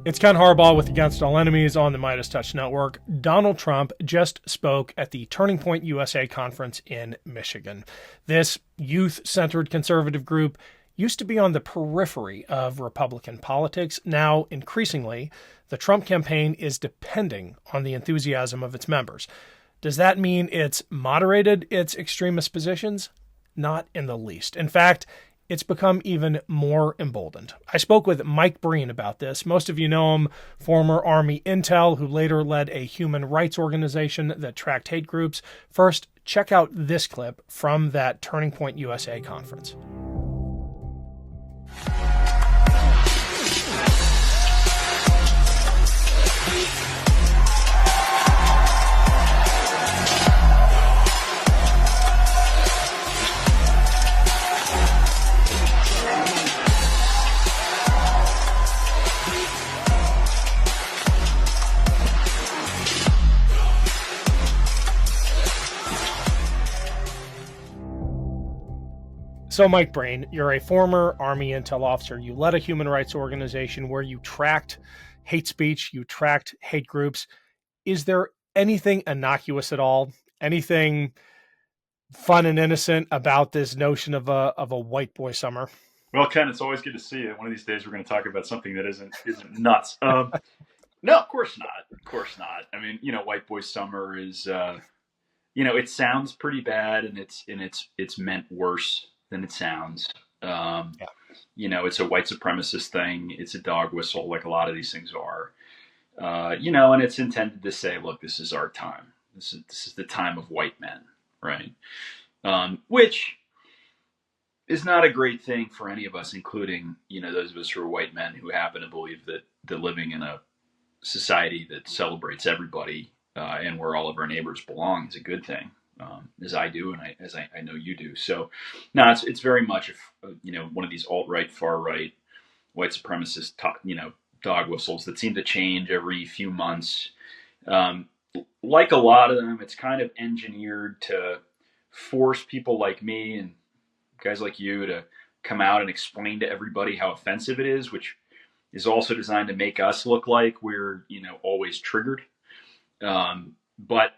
It's Ken Harbaugh with Against All Enemies on the Midas Touch Network. Donald Trump just spoke at the Turning Point USA conference in Michigan. This youth-centered conservative group used to be on the periphery of Republican politics. Now, increasingly, the Trump campaign is depending on the enthusiasm of its members. Does that mean it's moderated its extremist positions? Not in the least. In fact, it's become even more emboldened. I spoke with Mike Breen about this. Most of you know him, former Army intel who later led a human rights organization that tracked hate groups. First, check out this clip from that Turning Point USA conference. So, Mike Breen, you're a former Army intel officer. You led a human rights organization where you tracked hate speech, you tracked hate groups. Is there anything innocuous at all? Anything fun and innocent about this notion of a white boy summer? Well, Ken, it's always good to see you. One of these days, we're going to talk about something that isn't nuts. No, of course not. Of course not. I mean, white boy summer is, it sounds pretty bad, and it's meant worse than it sounds. Yeah. It's a white supremacist thing. It's a dog whistle, like a lot of these things are. And it's intended to say, look, this is our time. This is the time of white men, right? Which is not a great thing for any of us, including, those of us who are white men who happen to believe that they're living in a society that celebrates everybody and where all of our neighbors belong is a good thing, as I do and as I know you do. So, no, it's very much, one of these alt-right, far-right, white supremacist, dog whistles that seem to change every few months. Like a lot of them, it's kind of engineered to force people like me and guys like you to come out and explain to everybody how offensive it is, which is also designed to make us look like we're, always triggered. But,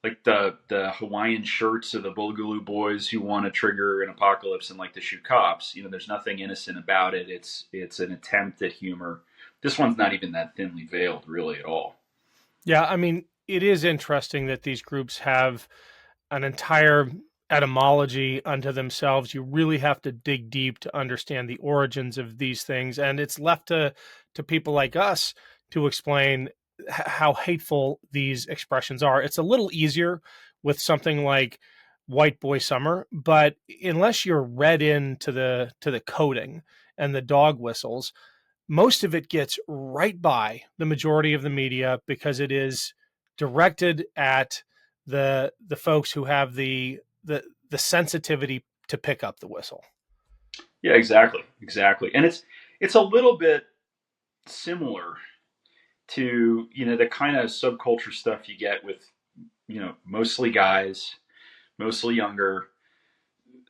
like the Hawaiian shirts of the Boogaloo boys who want to trigger an apocalypse and like to shoot cops, there's nothing innocent about it. It's an attempt at humor. This one's not even that thinly veiled really at all. Yeah. I mean, it is interesting that these groups have an entire etymology unto themselves. You really have to dig deep to understand the origins of these things. And it's left to people like us to explain how hateful these expressions are. It's a little easier with something like white boy summer, but unless you're read into the coding and the dog whistles, most of it gets right by the majority of the media because it is directed at the folks who have the sensitivity to pick up the whistle. Yeah, exactly. And it's a little bit similar to, the kind of subculture stuff you get with, mostly guys, mostly younger,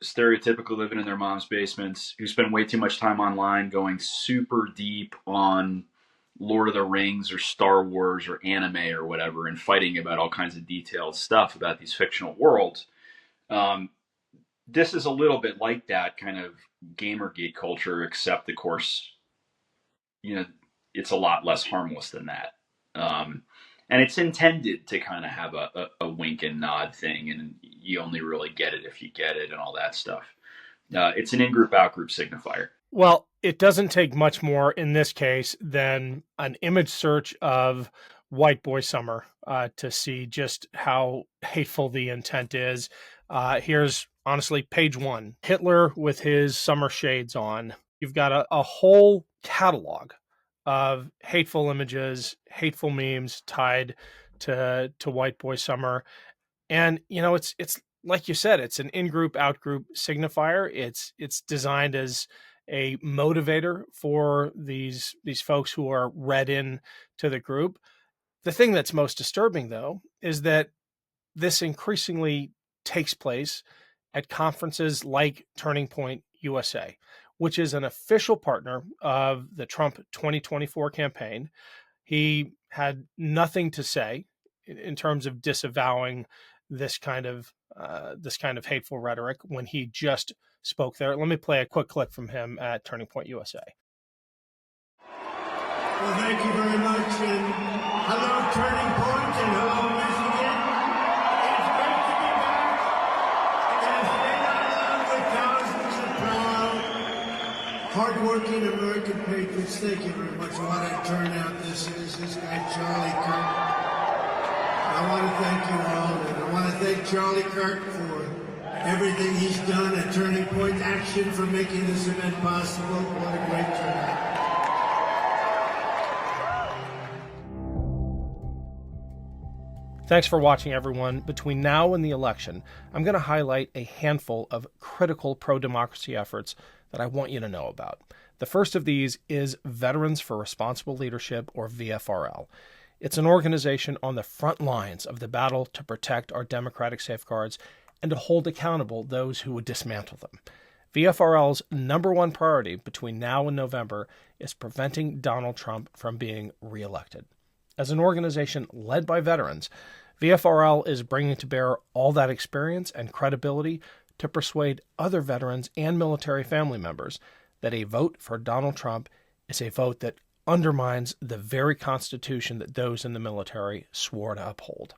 stereotypically living in their mom's basements, who spend way too much time online going super deep on Lord of the Rings or Star Wars or anime or whatever and fighting about all kinds of detailed stuff about these fictional worlds. This is a little bit like that kind of Gamergate culture, except, of course, it's a lot less harmless than that. And it's intended to kind of have a wink and nod thing, and you only really get it if you get it and all that stuff. It's an in-group, out-group signifier. Well, it doesn't take much more in this case than an image search of white boy summer to see just how hateful the intent is. Here's honestly page one, Hitler with his summer shades on. You've got a whole catalog of hateful images, hateful memes tied to white boy summer. And, it's like you said, it's an in-group, out-group signifier. It's designed as a motivator for these folks who are read in to the group. The thing that's most disturbing, though, is that this increasingly takes place at conferences like Turning Point USA, which is an official partner of the Trump 2024 campaign. He had nothing to say in terms of disavowing this kind of hateful rhetoric when he just spoke there. Let me play a quick clip from him at Turning Point USA. Well, thank you very much, and hello, Turning Point, and hello, Michigan. It's great to be back in a state I love with thousands of proud, hardworking American patriots. Thank you very much. What a turnout this is. This guy, Charlie Kirk. I want to thank you all, and I want to thank Charlie Kirk for everything he's done at Turning Point Action for making this event possible. What a great turnout. Thanks for watching, everyone. Between now and the election, I'm going to highlight a handful of critical pro-democracy efforts that I want you to know about. The first of these is Veterans for Responsible Leadership, or VFRL. It's an organization on the front lines of the battle to protect our democratic safeguards and to hold accountable those who would dismantle them. VFRL's number one priority between now and November is preventing Donald Trump from being reelected. As an organization led by veterans, VFRL is bringing to bear all that experience and credibility to persuade other veterans and military family members that a vote for Donald Trump is a vote that undermines the very Constitution that those in the military swore to uphold.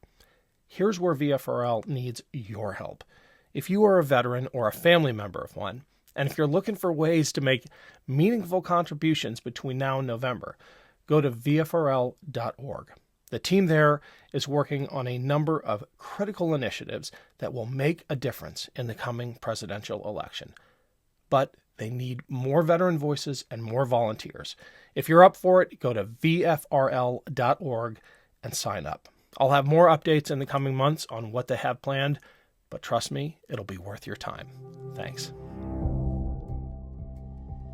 Here's where VFRL needs your help. If you are a veteran or a family member of one, and if you're looking for ways to make meaningful contributions between now and November, go to vfrl.org. The team there is working on a number of critical initiatives that will make a difference in the coming presidential election. But they need more veteran voices and more volunteers. If you're up for it, go to vfrl.org and sign up. I'll have more updates in the coming months on what they have planned, but trust me, it'll be worth your time. Thanks.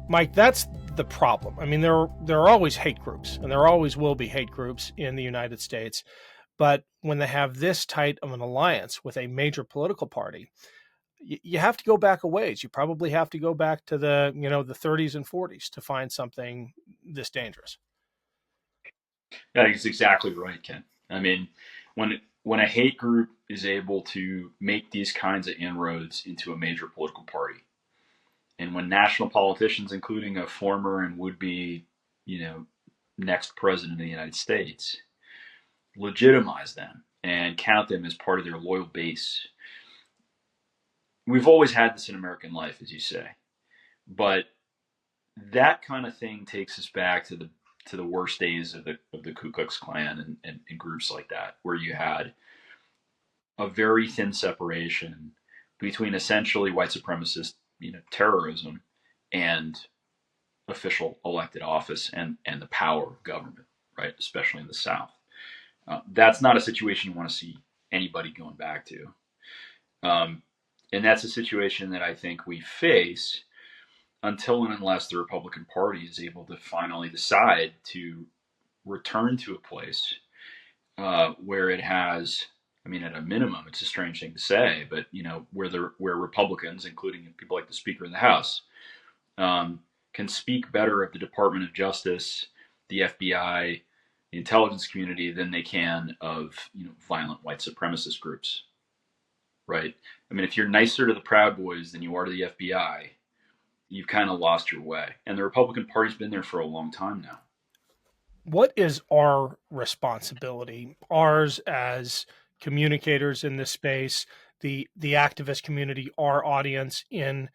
Mike, that's the problem. I mean, there are always hate groups, and there always will be hate groups in the United States. But when they have this tight of an alliance with a major political party, you have to go back a ways. You probably have to go back to the 30s and 40s to find something this dangerous. Yeah, that's exactly right, Ken. I mean, when a hate group is able to make these kinds of inroads into a major political party, and when national politicians, including a former and would-be, next president of the United States, legitimize them and count them as part of their loyal base. We've always had this in American life, as you say, but that kind of thing takes us back to the worst days of the Ku Klux Klan and groups like that, where you had a very thin separation between essentially white supremacist terrorism and official elected office and the power of government, right? Especially in the South. That's not a situation you want to see anybody going back to. And that's a situation that I think we face until and unless the Republican Party is able to finally decide to return to a place where it has, I mean, at a minimum, it's a strange thing to say, but where Republicans, including people like the Speaker of the House, can speak better of the Department of Justice, the FBI, the intelligence community than they can of violent white supremacist groups, right? I mean, if you're nicer to the Proud Boys than you are to the FBI, you've kind of lost your way. And the Republican Party's been there for a long time now. What is our responsibility, ours as communicators in this space, the activist community, our audience, in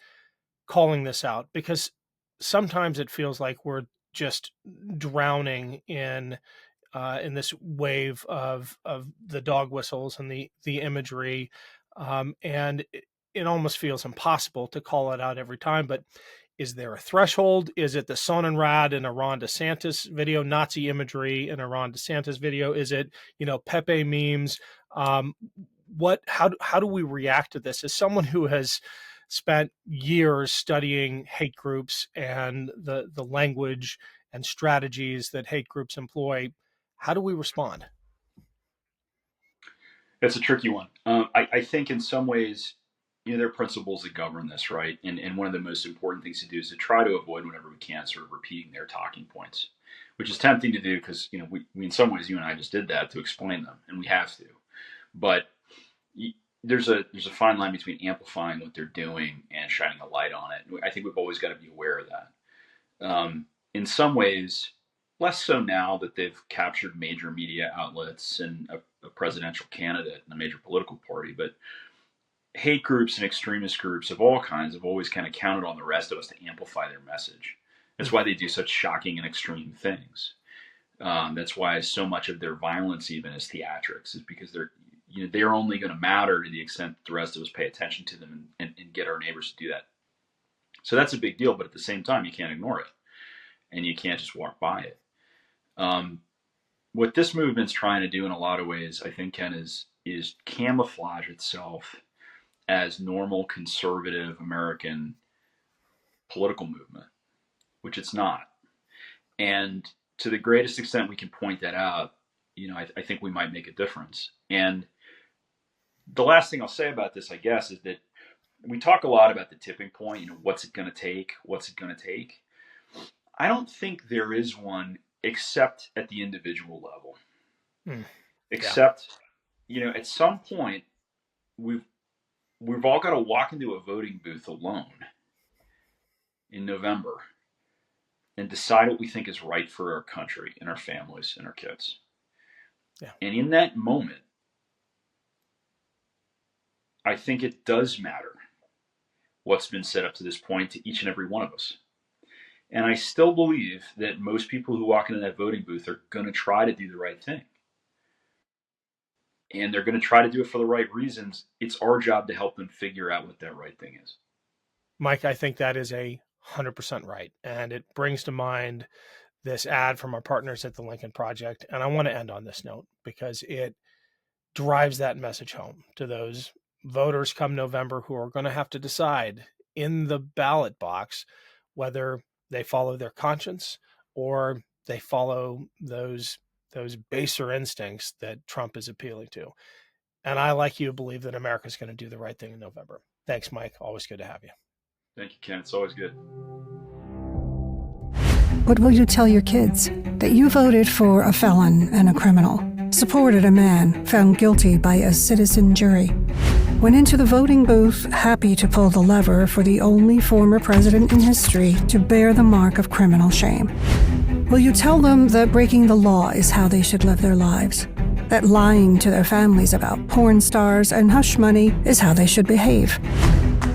calling this out? Because sometimes it feels like we're just drowning in this wave of the dog whistles and the imagery, and it almost feels impossible to call it out every time. But is there a threshold? Is it the Sonnenrad in a Ron DeSantis video, Nazi imagery in a Ron DeSantis video? Is it, Pepe memes? How do we react to this? As someone who has spent years studying hate groups and the language and strategies that hate groups employ, how do we respond? That's a tricky one. I think in some ways there are principles that govern this, right? And one of the most important things to do is to try to avoid whenever we can sort of repeating their talking points, which is tempting to do because, we in some ways, you and I just did that to explain them, and we have to. But there's a fine line between amplifying what they're doing and shining a light on it. I think we've always got to be aware of that. In some ways, less so now that they've captured major media outlets and a presidential candidate and a major political party, but hate groups and extremist groups of all kinds have always kind of counted on the rest of us to amplify their message. That's why they do such shocking and extreme things. That's why so much of their violence even is theatrics, is because they're only going to matter to the extent that the rest of us pay attention to them and get our neighbors to do that. So that's a big deal, but at the same time, you can't ignore it, and you can't just walk by it. What this movement's trying to do in a lot of ways, I think, Ken, is camouflage itself as normal conservative American political movement, which it's not. And to the greatest extent we can point that out, I think we might make a difference. And the last thing I'll say about this, I guess, is that we talk a lot about the tipping point, what's it going to take? What's it going to take? I don't think there is one except at the individual level. Except, at some point, we've all got to walk into a voting booth alone in November and decide what we think is right for our country and our families and our kids. Yeah. And in that moment, I think it does matter what's been said up to this point to each and every one of us. And I still believe that most people who walk into that voting booth are going to try to do the right thing. And they're going to try to do it for the right reasons. It's our job to help them figure out what that right thing is. Mike, I think that is 100% right. And it brings to mind this ad from our partners at the Lincoln Project. And I want to end on this note because it drives that message home to those voters come November who are going to have to decide in the ballot box whether they follow their conscience or they follow those baser instincts that Trump is appealing to. And I, like you, believe that America's going to do the right thing in November. Thanks, Mike. Always good to have you. Thank you, Ken. It's always good. What will you tell your kids? That you voted for a felon and a criminal, supported a man found guilty by a citizen jury, went into the voting booth happy to pull the lever for the only former president in history to bear the mark of criminal shame. Will you tell them that breaking the law is how they should live their lives? That lying to their families about porn stars and hush money is how they should behave?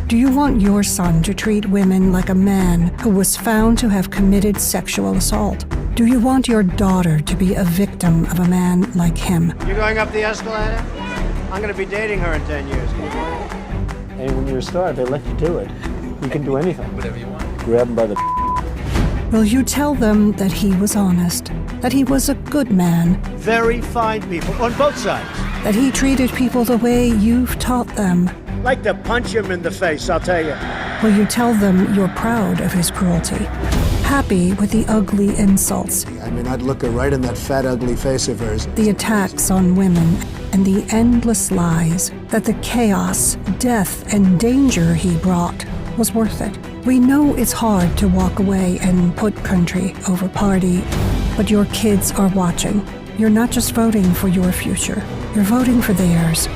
Do you want your son to treat women like a man who was found to have committed sexual assault? Do you want your daughter to be a victim of a man like him? You going up the escalator? I'm going to be dating her in 10 years. Can you believe it? And when you're a star, they let you do it. You can do anything. Whatever you want. Grab them by the... Will you tell them that he was honest, that he was a good man, Very fine people on both sides. that he treated people the way you've taught them? Like to punch him in the face, I'll tell you. Will you tell them you're proud of his cruelty, happy with the ugly insults, I'd look her right in that fat, ugly face of hers. the attacks on women, and the endless lies, that the chaos, death, and danger he brought was worth it? We know it's hard to walk away and put country over party, but your kids are watching. You're not just voting for your future, you're voting for theirs.